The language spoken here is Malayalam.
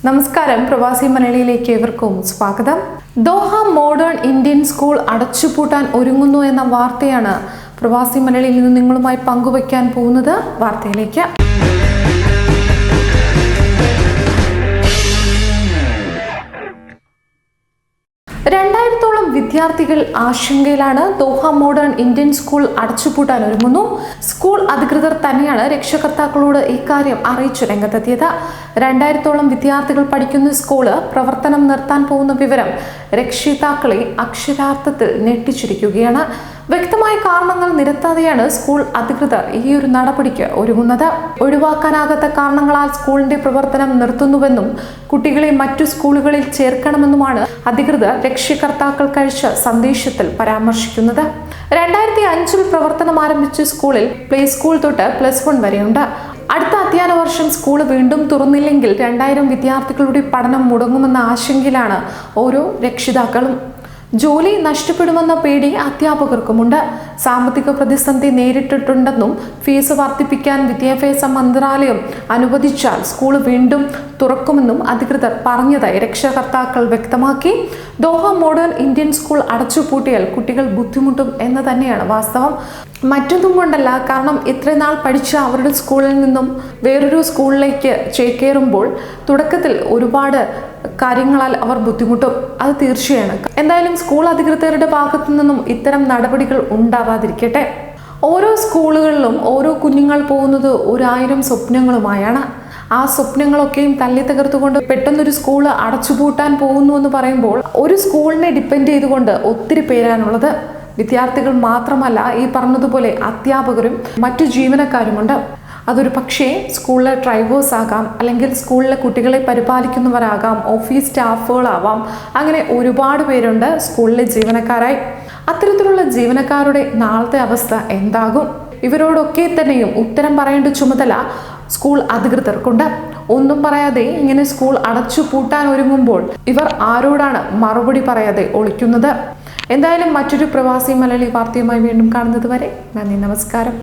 നമസ്കാരം, പ്രവാസി മലയാളിയിലേക്ക് ഏവർക്കും സ്വാഗതം. ദോഹ മോഡേൺ ഇന്ത്യൻ സ്കൂൾ അടച്ചുപൂട്ടാൻ ഒരുങ്ങുന്നു എന്ന വാർത്തയാണ് പ്രവാസി മലയാളിയിൽ നിന്ന് നിങ്ങളുമായി പങ്കുവയ്ക്കാൻ പോകുന്നത്. വാർത്തയിലേക്ക്. രണ്ടായിരത്തോളം വിദ്യാർത്ഥികൾ ആശങ്കയിലാണ്. ദോഹ മോഡേൺ ഇന്ത്യൻ സ്കൂൾ അടച്ചുപൂട്ടാൻ ഒരുങ്ങുന്നു. സ്കൂൾ അധികൃതർ തന്നെയാണ് രക്ഷകർത്താക്കളോട് ഇക്കാര്യം അറിയിച്ചു രംഗത്തെത്തിയത്. 2000-ഓളം വിദ്യാർത്ഥികൾ പഠിക്കുന്ന സ്കൂള് പ്രവർത്തനം നിർത്താൻ പോകുന്ന വിവരം രക്ഷിതാക്കളെ അക്ഷരാർത്ഥത്തിൽ ഞെട്ടിച്ചിരിക്കുകയാണ്. വ്യക്തമായ കാരണങ്ങൾ നിരത്താതെയാണ് സ്കൂൾ അധികൃതർ ഈ ഒരു നടപടിക്ക് ഒരുങ്ങുന്നത്. ഒഴിവാക്കാനാകാത്ത കാരണങ്ങളാൽ സ്കൂളിന്റെ പ്രവർത്തനം നിർത്തുന്നുവെന്നും കുട്ടികളെ മറ്റു സ്കൂളുകളിൽ ചേർക്കണമെന്നുമാണ് അധികൃതർ രക്ഷകർത്താക്കൾക്ക് അയച്ച സന്ദേശത്തിൽ പരാമർശിക്കുന്നത്. 2005-ൽ പ്രവർത്തനം ആരംഭിച്ച സ്കൂളിൽ പ്ലേ സ്കൂൾ തൊട്ട് +1 വരെയുണ്ട്. അടുത്ത അധ്യയന വർഷം സ്കൂൾ വീണ്ടും തുറന്നില്ലെങ്കിൽ 2000 വിദ്യാർത്ഥികളുടെ പഠനം മുടങ്ങുമെന്ന ആശങ്കയിലാണ് ഓരോ രക്ഷിതാക്കളും. ജോലി നഷ്ടപ്പെടുമെന്ന പേടി അധ്യാപകർക്കുമുണ്ട്. സാമ്പത്തിക പ്രതിസന്ധി നേരിട്ടിട്ടുണ്ടെന്നും ഫീസ് വർദ്ധിപ്പിക്കാൻ വിദ്യാഭ്യാസ മന്ത്രാലയം അനുവദിച്ചാൽ സ്കൂൾ വീണ്ടും തുറക്കുമെന്നും അധികൃതർ പറഞ്ഞതായി രക്ഷകർത്താക്കൾ വ്യക്തമാക്കി. ദോഹ മോഡേൺ ഇന്ത്യൻ സ്കൂൾ അടച്ചുപൂട്ടിയാൽ കുട്ടികൾ ബുദ്ധിമുട്ടും എന്ന് തന്നെയാണ് വാസ്തവം. മറ്റൊന്നും കൊണ്ടല്ല, കാരണം ഇത്രയും നാൾ പഠിച്ച അവരുടെ സ്കൂളിൽ നിന്നും വേറൊരു സ്കൂളിലേക്ക് ചേക്കേറുമ്പോൾ തുടക്കത്തിൽ ഒരുപാട് കാര്യങ്ങളാൽ അവർ ബുദ്ധിമുട്ടും. അത് തീർച്ചയാണ്. എന്തായാലും സ്കൂൾ അധികൃതരുടെ ഭാഗത്തു നിന്നും ഇത്തരം നടപടികൾ ഉണ്ടാവാതിരിക്കട്ടെ. ഓരോ സ്കൂളുകളിലും ഓരോ കുഞ്ഞുങ്ങൾ പോകുന്നത് 1000 സ്വപ്നങ്ങളുമായാണ്. ആ സ്വപ്നങ്ങളൊക്കെയും തല്ലി തകർത്തുകൊണ്ട് പെട്ടെന്നൊരു സ്കൂൾ അടച്ചുപൂട്ടാൻ പോകുന്നു എന്ന് പറയുമ്പോൾ ഒരു സ്കൂളിനെ ഡിപ്പെൻഡ് ചെയ്തുകൊണ്ട് ഒത്തിരി പേരാണുള്ളത്. വിദ്യാർത്ഥികൾ മാത്രമല്ല, ഈ പറഞ്ഞതുപോലെ അധ്യാപകരും മറ്റു ജീവനക്കാരുമുണ്ട്. അതൊരു പക്ഷേ സ്കൂളിലെ ഡ്രൈവേഴ്സ് ആകാം, അല്ലെങ്കിൽ സ്കൂളിലെ കുട്ടികളെ പരിപാലിക്കുന്നവരാകാം, ഓഫീസ് സ്റ്റാഫുകളാവാം. അങ്ങനെ ഒരുപാട് പേരുണ്ട് സ്കൂളിലെ ജീവനക്കാരായി. അത്തരത്തിലുള്ള ജീവനക്കാരുടെ നാളത്തെ അവസ്ഥ എന്താകും? ഇവരോടൊക്കെ തന്നെയും ഉത്തരം പറയേണ്ട ചുമതല സ്കൂൾ അധികൃതർക്കുണ്ട്. ഒന്നും പറയാതെ ഇങ്ങനെ സ്കൂൾ അടച്ചു പൂട്ടാൻ ഒരുങ്ങുമ്പോൾ ഇവർ ആരോടാണ് മറുപടി പറയാതെ ഒളിക്കുന്നത്? എന്തായാലും മറ്റൊരു പ്രവാസി മലയാളി വാർത്തയുമായി വീണ്ടും കാണുന്നത് വരെ നന്ദി, നമസ്കാരം.